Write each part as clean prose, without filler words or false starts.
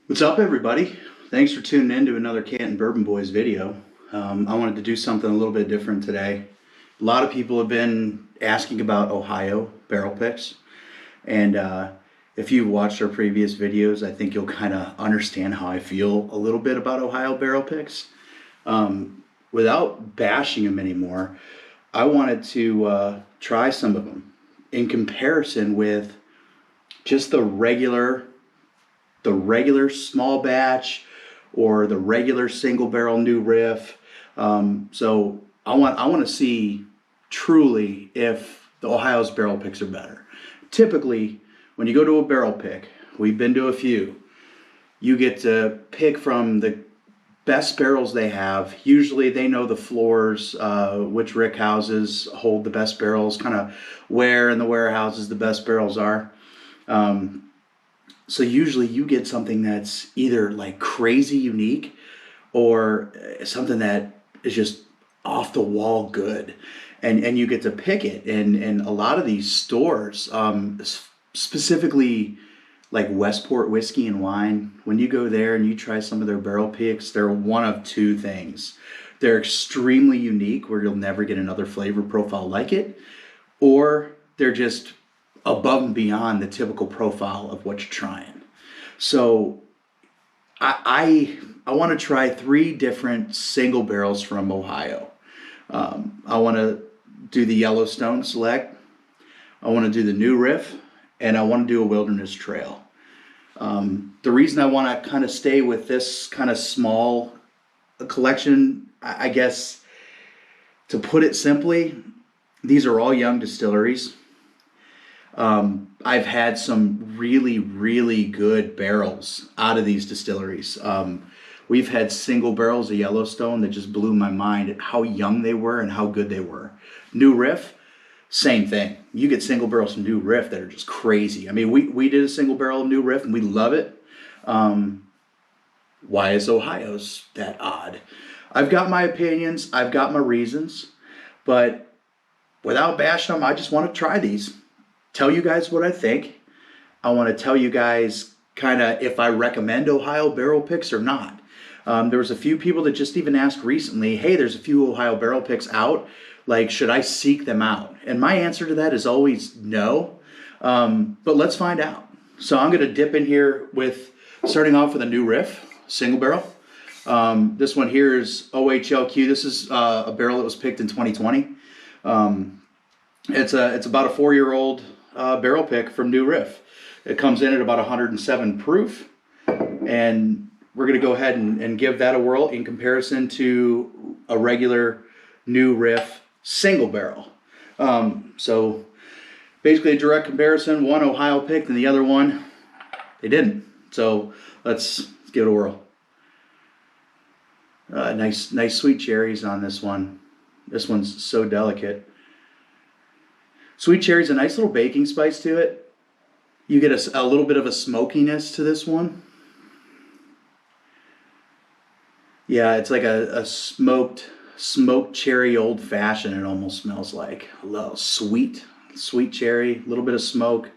What's up, everybody? Thanks for tuning in to another Canton Bourbon Boys video. I wanted to do something a little bit different today. A lot of people have been asking about Ohio barrel picks, and if you've watched our previous videos, I think you'll kind of understand how I feel a little bit about Ohio barrel picks. Without bashing them anymore, I wanted to try some of them in comparison with just the regular small batch or the regular single barrel new riff. So I want to see truly if the Ohio's barrel picks are better. Typically, when you go to a barrel pick, we've been to a few, you get to pick from the best barrels they have. Usually they know the floors, which rick houses hold the best barrels, kind of where in the warehouses the best barrels are. So usually you get something that's either like crazy unique or something that is just off the wall good. And you get to pick it. And a lot of these stores, specifically like Westport Whiskey and Wine, when you go there and you try some of their barrel picks, they're one of two things. They're extremely unique where you'll never get another flavor profile like it, or they're just above and beyond the typical profile of what you're trying. So I want to try three different single barrels from Ohio. I want to do the Yellowstone Select, I want to do the New Riff, and I want to do a Wilderness Trail. The reason I want to kind of stay with this kind of small collection, I guess, to put it simply, these are all young distilleries. I've had some really, really good barrels out of these distilleries. We've had single barrels of Yellowstone that just blew my mind at how young they were and how good they were. New Riff, same thing. You get single barrels from New Riff that are just crazy. I mean, we did a single barrel of New Riff and we love it. Why is Ohio's that odd? I've got my opinions, I've got my reasons, but without bashing them, I just want to try these. Tell you guys what I think. I want to tell you guys kind of if I recommend Ohio barrel picks or not. There was a few people that just even asked recently, hey, there's a few Ohio barrel picks out. Like, should I seek them out? And my answer to that is always no. But let's find out. So I'm going to dip in here with, starting off with a New Riff, single barrel. This one here is OHLQ. This is a barrel that was picked in 2020. It's about a 4-year-old barrel pick from New Riff. It comes in at about 107 proof, and we're going to go ahead and give that a whirl in comparison to a regular New Riff single barrel. So basically a direct comparison. One Ohio picked and the other one they didn't. So let's give it a whirl. Nice sweet cherries on this one. This one's so delicate. Sweet cherry's a nice little baking spice to it. You get a little bit of a smokiness to this one. Yeah, it's like a smoked cherry old fashioned. It almost smells like a little sweet cherry, a little bit of smoke.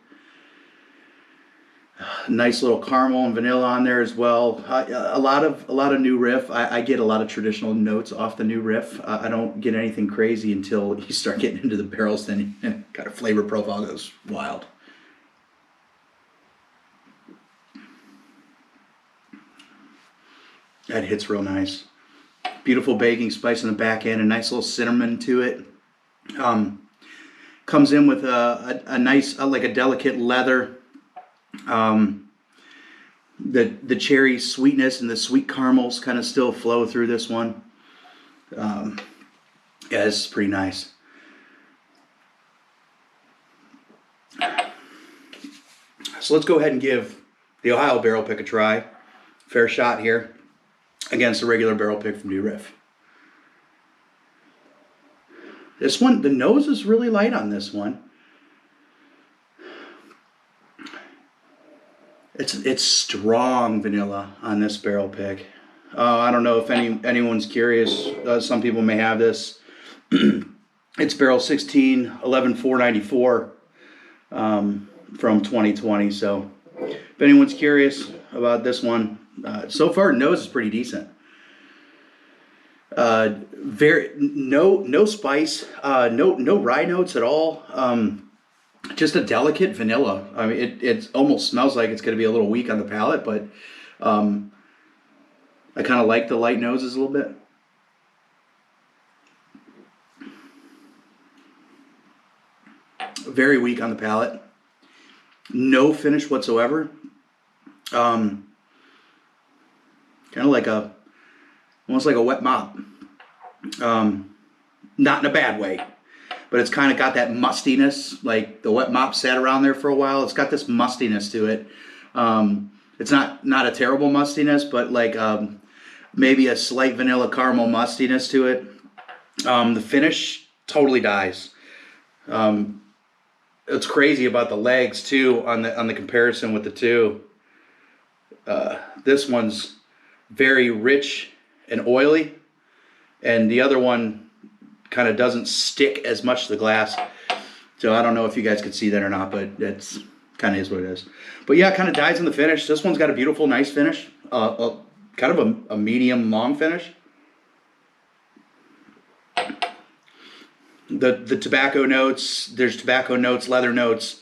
Nice little caramel and vanilla on there as well. A lot of New Riff. I get a lot of traditional notes off the New Riff. I don't get anything crazy until you start getting into the barrels. Then kind of flavor profile goes wild. That hits real nice. Beautiful baking spice in the back end. A nice little cinnamon to it. Comes in with a nice like a delicate leather. The cherry sweetness and the sweet caramels kind of still flow through this one. Yeah, it's pretty nice. So let's go ahead and give the Ohio barrel pick a try. Fair shot here against a regular barrel pick from New Riff. This one, the nose is really light on this one. It's strong vanilla on this barrel pick. I don't know if anyone's curious. Some people may have this. It's barrel 16 11494 from 2020. So if anyone's curious, about this one. So far, nose is pretty decent. No spice, no rye notes at all. Just a delicate vanilla. I mean, it almost smells like it's going to be a little weak on the palate, but I kind of like the light noses a little bit. Very weak on the palate. No finish whatsoever. Kind of like almost like a wet mop. Not in a bad way, but it's kind of got that mustiness, like the wet mop sat around there for a while. It's got this mustiness to it. It's not a terrible mustiness, but like maybe a slight vanilla caramel mustiness to it. The finish totally dies. It's crazy about the legs too on the comparison with the two. This one's very rich and oily, and the other one kind of doesn't stick as much to the glass. So I don't know if you guys could see that or not, but it's kind of is what it is. But yeah, it kind of dies in the finish. This one's got a beautiful, nice finish. Kind of a medium long finish. The tobacco notes, there's tobacco notes, leather notes,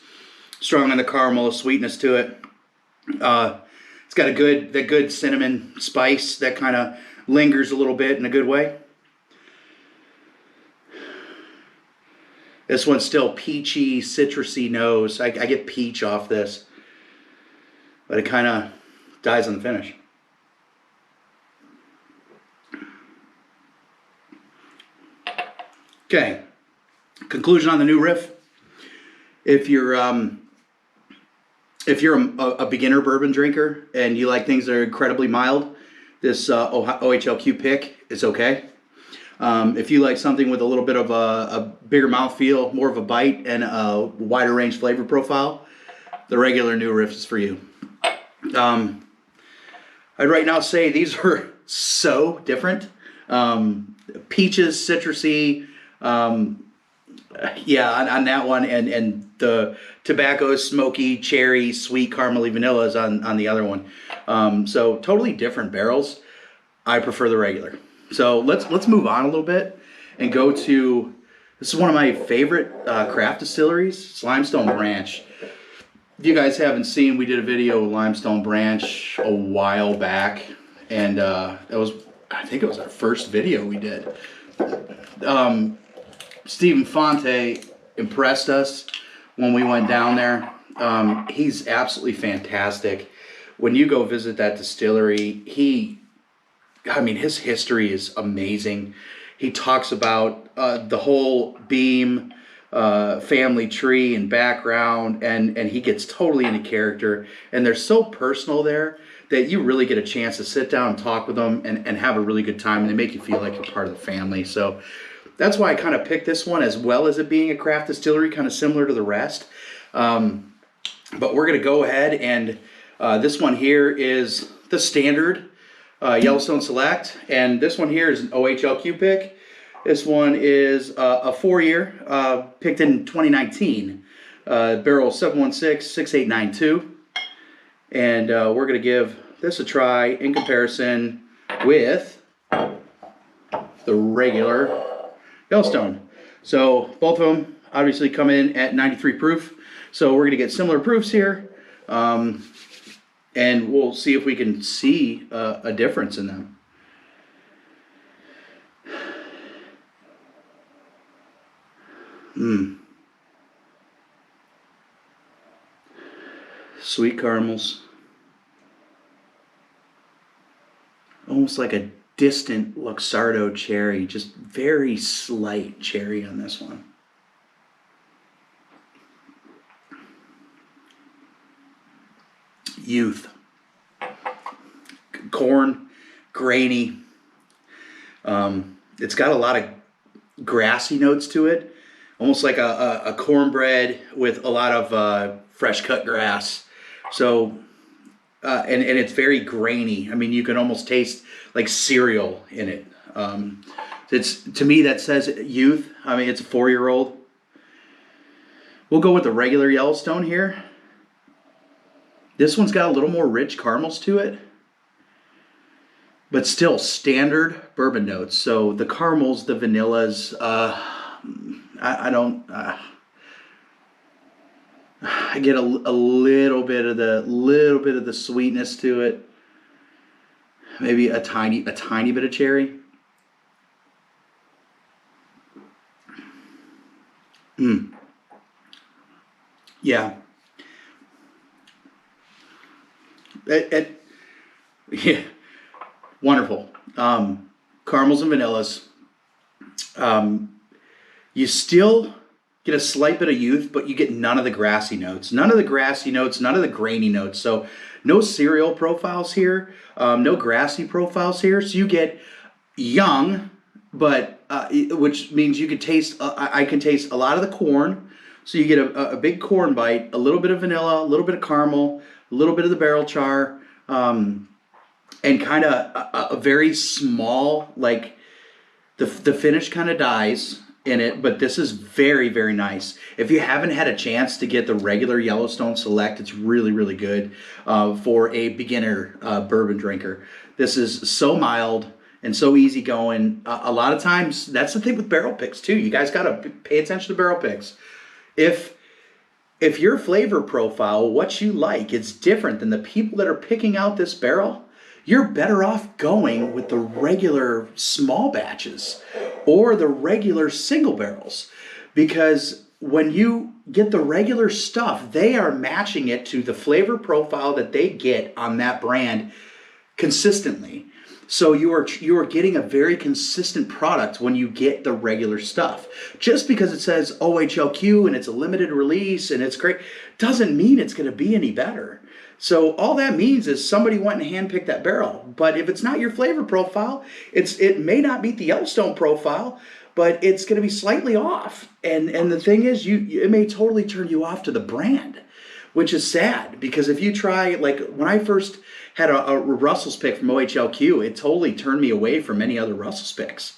strong on the caramel, a sweetness to it. It's got the good cinnamon spice that kind of lingers a little bit in a good way. This one's still peachy, citrusy nose. I get peach off this, but it kind of dies on the finish. Okay, conclusion on the new riff. If you're a beginner bourbon drinker and you like things that are incredibly mild, this OHLQ pick is okay. If you like something with a little bit of a bigger mouthfeel, more of a bite, and a wider range flavor profile, the regular new riff is for you. I'd right now say these are so different. Peaches, citrusy, yeah, on that one, and the tobacco, smoky, cherry, sweet, caramely vanillas on the other one. So totally different barrels. I prefer the regular. So let's move on a little bit and go to, this is one of my favorite craft distilleries. It's Limestone Branch. If you guys haven't seen, we did a video with Limestone Branch a while back, and I think it was our first video we did. Stephen Fonte impressed us when we went down there. He's absolutely fantastic. When you go visit that distillery, his history is amazing. He talks about the whole Beam family tree and background, and he gets totally into character. And they're so personal there that you really get a chance to sit down and talk with them and have a really good time. And they make you feel like you're part of the family. So that's why I kind of picked this one, as well as it being a craft distillery, kind of similar to the rest. But we're going to go ahead and this one here is the standard Yellowstone Select, and this one here is an OHLQ pick. This one is a 4-year, picked in 2019, barrel 716-6892, and we're going to give this a try in comparison with the regular Yellowstone. So both of them obviously come in at 93 proof, so we're going to get similar proofs here. And we'll see if we can see a difference in them. Sweet caramels. Almost like a distant Luxardo cherry. Just very slight cherry on this one. Youth, corn, grainy. It's got a lot of grassy notes to it, almost like a cornbread with a lot of fresh cut grass. So, and it's very grainy. I mean, you can almost taste like cereal in it. It's, to me, that says youth. I mean, it's a 4-year-old. We'll go with the regular Yellowstone here. This one's got a little more rich caramels to it, but still standard bourbon notes. So the caramels, the vanillas, I don't. I get a little bit of the sweetness to it. Maybe a tiny bit of cherry. Yeah. Yeah. Wonderful. Caramels and vanillas. You still get a slight bit of youth, but you get none of the grassy notes. None of the grassy notes, none of the grainy notes. So no cereal profiles here, no grassy profiles here. So you get young, but which means you could taste, I can taste a lot of the corn. So you get a big corn bite, a little bit of vanilla, a little bit of caramel, a little bit of the barrel char, and kind of a very small, like the finish kind of dies in it, but this is very, very nice. If you haven't had a chance to get the regular Yellowstone Select, it's really, really good for a beginner bourbon drinker. This is so mild and so easygoing. A lot of times, that's the thing with barrel picks too. You guys got to pay attention to barrel picks. If your flavor profile, what you like, is different than the people that are picking out this barrel, you're better off going with the regular small batches or the regular single barrels, because when you get the regular stuff, they are matching it to the flavor profile that they get on that brand consistently. So you are getting a very consistent product when you get the regular stuff. Just because it says OHLQ and it's a limited release and it's great, doesn't mean it's going to be any better. So all that means is somebody went and handpicked that barrel. But if it's not your flavor profile, it may not meet the Yellowstone profile, but it's going to be slightly off. And the thing is, it may totally turn you off to the brand, which is sad, because if you try, like when I first had a Russell's pick from OHLQ, it totally turned me away from any other Russell's picks.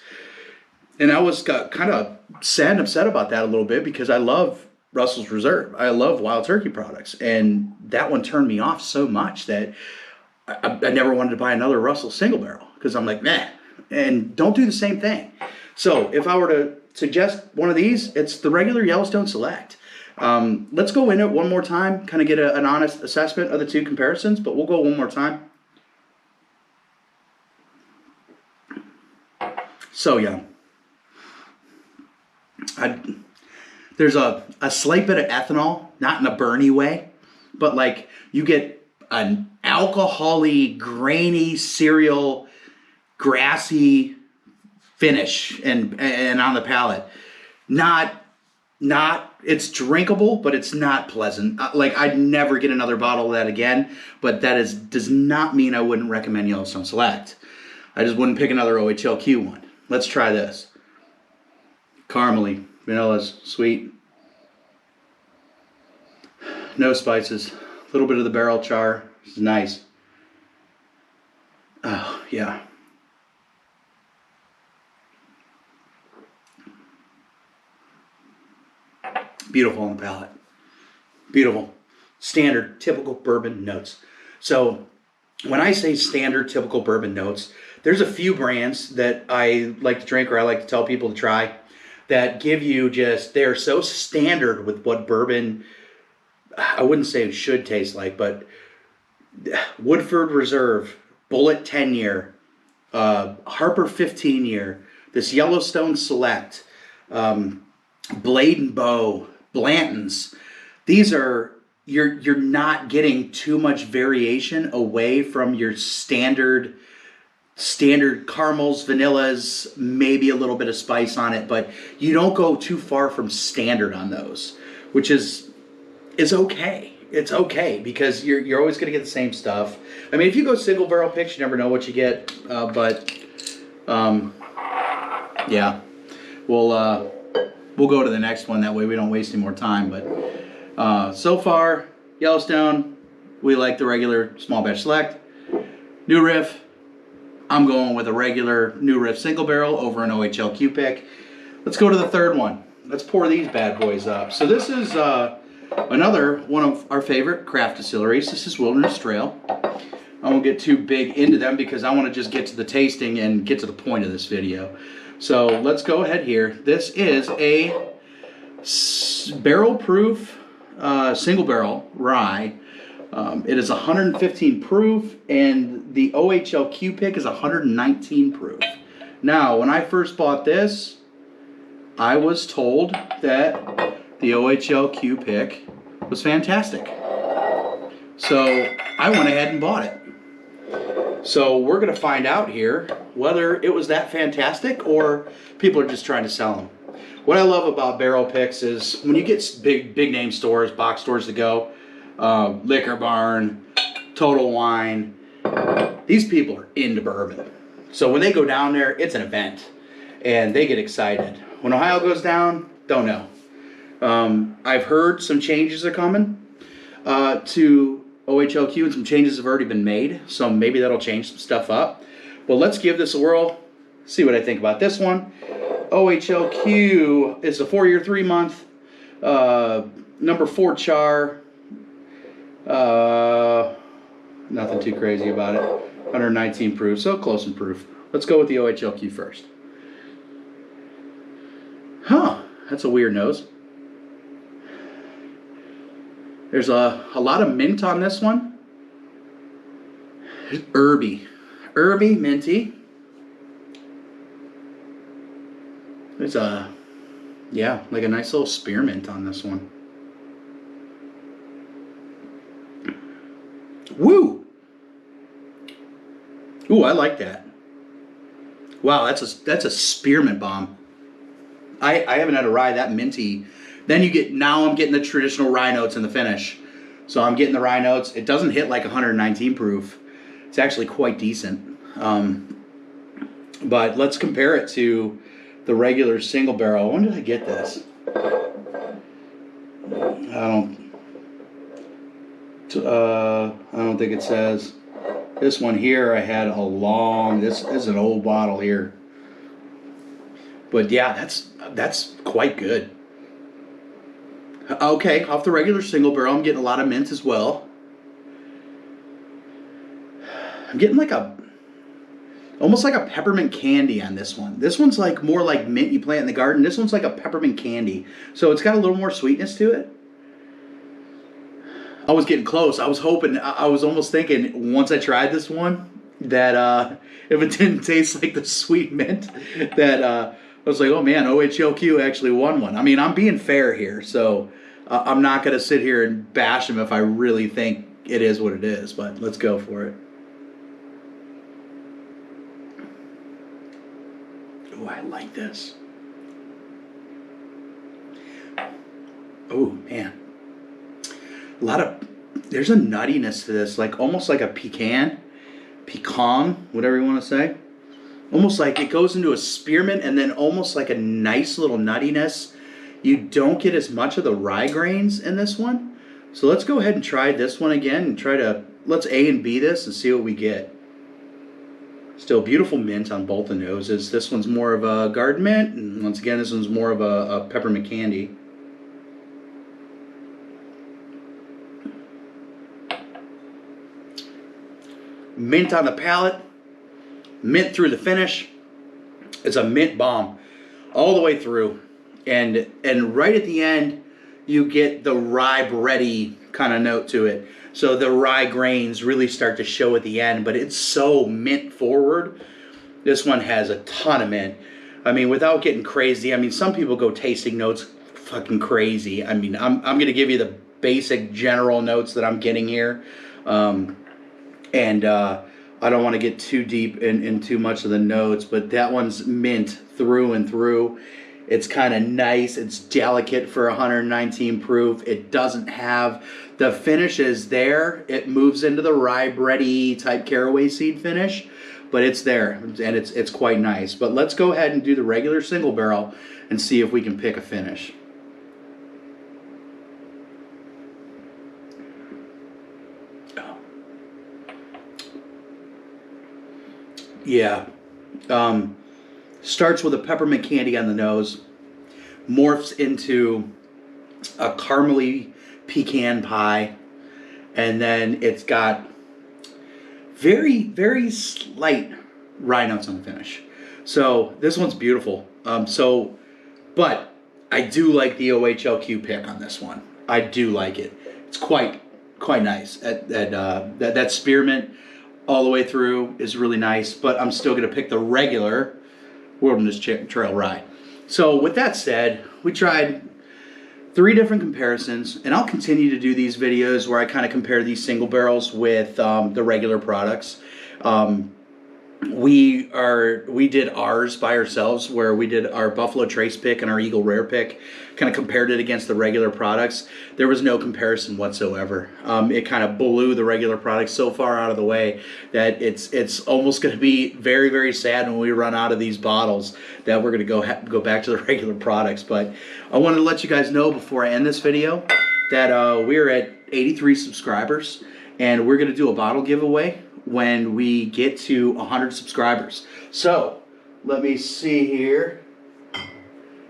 And I was kind of sad and upset about that a little bit, because I love Russell's Reserve. I love Wild Turkey products. And that one turned me off so much that I never wanted to buy another Russell single barrel, because I'm like, meh. And don't do the same thing. So if I were to suggest one of these, it's the regular Yellowstone Select. Let's go in it one more time, kind of get an honest assessment of the two comparisons, but we'll go one more time. So yeah, there's a slight bit of ethanol, not in a burny way, but like you get an alcohol-y, grainy, cereal, grassy finish and on the palate. Not it's drinkable, but it's not pleasant. Like, I'd never get another bottle of that again, but that does not mean I wouldn't recommend Yellowstone Select. I just wouldn't pick another OHLQ one. Let's try this. Caramely, vanilla's sweet. No spices. A little bit of the barrel char. This is nice. Oh, yeah. Beautiful on the palate. Beautiful. Standard, typical bourbon notes. So when I say standard, typical bourbon notes, there's a few brands that I like to drink, or I like to tell people to try, that give you they're so standard with what bourbon, I wouldn't say it should taste like, but Woodford Reserve, Bullet 10-year, Harper 15-year, this Yellowstone Select, Blade and Bow, Blanton's. These are, you're not getting too much variation away from your standard caramels, vanillas, maybe a little bit of spice on it, but you don't go too far from standard on those, which is okay. It's okay, because you're always going to get the same stuff. I mean, if you go single barrel picks, you never know what you get, yeah, we'll go to the next one. That way we don't waste any more time. But so far, Yellowstone, we like the regular small batch select. New Riff, I'm going with a regular New Riff single barrel over an OHLQ pick. Let's go to the third one. Let's pour these bad boys up. So this is Another one of our favorite craft distilleries. This is Wilderness Trail. I won't get too big into them because I want to just get to the tasting and get to the point of this video. So let's go ahead here. This is a barrel proof single barrel rye. It is 115 proof, and the OHLQ pick is 119 proof. Now, when I first bought this, I was told that the OHLQ pick was fantastic. So I went ahead and bought it. So we're going to find out here whether it was that fantastic or people are just trying to sell them. What I love about barrel picks is when you get big name stores, box stores to go, Liquor Barn, Total Wine, these people are into bourbon. So when they go down there, it's an event and they get excited. When Ohio goes down, don't know. I've heard some changes are coming to OHLQ, and some changes have already been made, so maybe that'll change some stuff up. But let's give this a whirl, see what I think about this one. OHLQ is a 4-year, 3-month, number 4 char. Nothing too crazy about it. 119 proof, so close in proof. Let's go with the OHLQ first. Huh, that's a weird nose. There's a lot of mint on this one. Herby, minty. There's like a nice little spearmint on this one. Woo! Ooh, I like that. Wow, that's a spearmint bomb. I haven't had a rye that minty. Then now I'm getting the traditional rye notes in the finish. So I'm getting the rye notes. It doesn't hit like 119 proof. It's actually quite decent. But let's compare it to the regular single barrel. When did I get this? I don't think it says. This one here I had this is an old bottle here. But yeah, that's quite good. Okay, off the regular single barrel, I'm getting a lot of mint as well. I'm getting almost like a peppermint candy on this one. This one's like more like mint you plant in the garden. This one's like a peppermint candy. So it's got a little more sweetness to it. I was getting close. I was almost thinking once I tried this one that if it didn't taste like the sweet mint, that I was like, oh man, OHLQ actually won one. I mean, I'm being fair here, so I'm not going to sit here and bash them if I really think it is what it is, but let's go for it. Oh, I like this. Oh, man. There's a nuttiness to this, like almost like a pecan, whatever you want to say. Almost like it goes into a spearmint and then almost like a nice little nuttiness. You don't get as much of the rye grains in this one. So let's go ahead and try this one again and let's A and B this and see what we get. Still beautiful mint on both the noses. This one's more of a garden mint, and once again, this one's more of a peppermint candy. Mint on the palate, mint through the finish. It's a mint bomb all the way through, and right at the end you get the rye bready kind of note to it. So the rye grains really start to show at the end, but it's so mint forward. This one has a ton of mint. I mean, without getting crazy, I mean, some people go tasting notes fucking crazy. I mean, I'm going to give you the basic general notes that I'm getting here. I don't want to get too deep in too much of the notes, but that one's mint through and through. It's kind of nice. It's delicate for 119 proof. It doesn't have the finishes there. It moves into the rye bready type caraway seed finish, but it's there and it's quite nice. But let's go ahead and do the regular single barrel and see if we can pick a finish. Yeah. Starts with a peppermint candy on the nose, morphs into a caramely pecan pie, and then it's got very, very slight rye notes on the finish. So this one's beautiful. But I do like the OHLQ pick on this one. I do like it. It's quite nice. That spearmint all the way through is really nice, but I'm still going to pick the regular Wilderness Trail Rye. So with that said, we tried 3 different comparisons, and I'll continue to do these videos where I kind of compare these single barrels with the regular products. We did ours by ourselves, where we did our Buffalo Trace pick and our Eagle Rare pick, kind of compared it against the regular products. There was no comparison whatsoever. It kind of blew the regular products so far out of the way that it's almost going to be very, very sad when we run out of these bottles that we're going to go back to the regular products. But I wanted to let you guys know before I end this video that we're at 83 subscribers, and we're going to do a bottle giveaway when we get to 100 subscribers. So let me see here.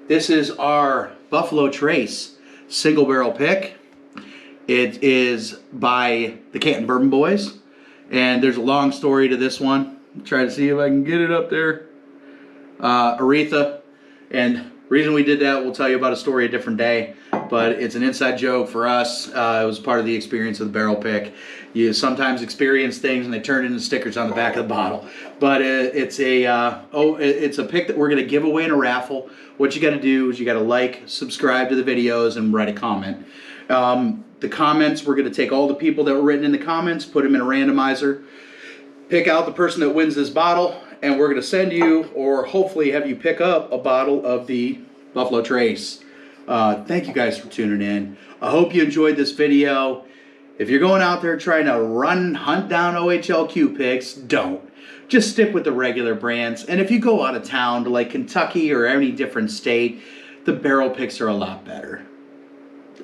This is our Buffalo Trace single barrel pick. It is by the Canton Bourbon Boys, and there's a long story to this one. Try to see if I can get it up there. Aretha, and reason we did that, we'll tell you about a story a different day, but it's an inside joke for us. It was part of the experience of the barrel pick. You sometimes experience things and they turn into stickers on the back of the bottle. But it's a pick that we're going to give away in a raffle. What you got to do is you got to like, subscribe to the videos, and write a comment. The comments, we're going to take all the people that were written in the comments, put them in a randomizer, pick out the person that wins this bottle, and we're going to send you, or hopefully have you pick up, a bottle of the Buffalo Trace. Thank you guys for tuning in. I hope you enjoyed this video. If you're going out there trying to hunt down OHLQ picks, don't. Just stick with the regular brands. And if you go out of town to like Kentucky or any different state, the barrel picks are a lot better.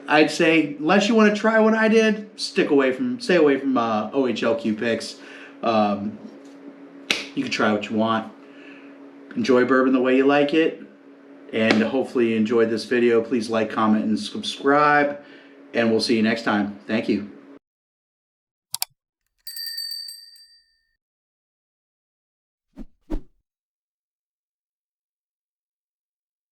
I'd say, unless you want to try what I did, stay away from OHLQ picks. You can try what you want. Enjoy bourbon the way you like it. And hopefully you enjoyed this video. Please like, comment, and subscribe. And we'll see you next time. Thank you.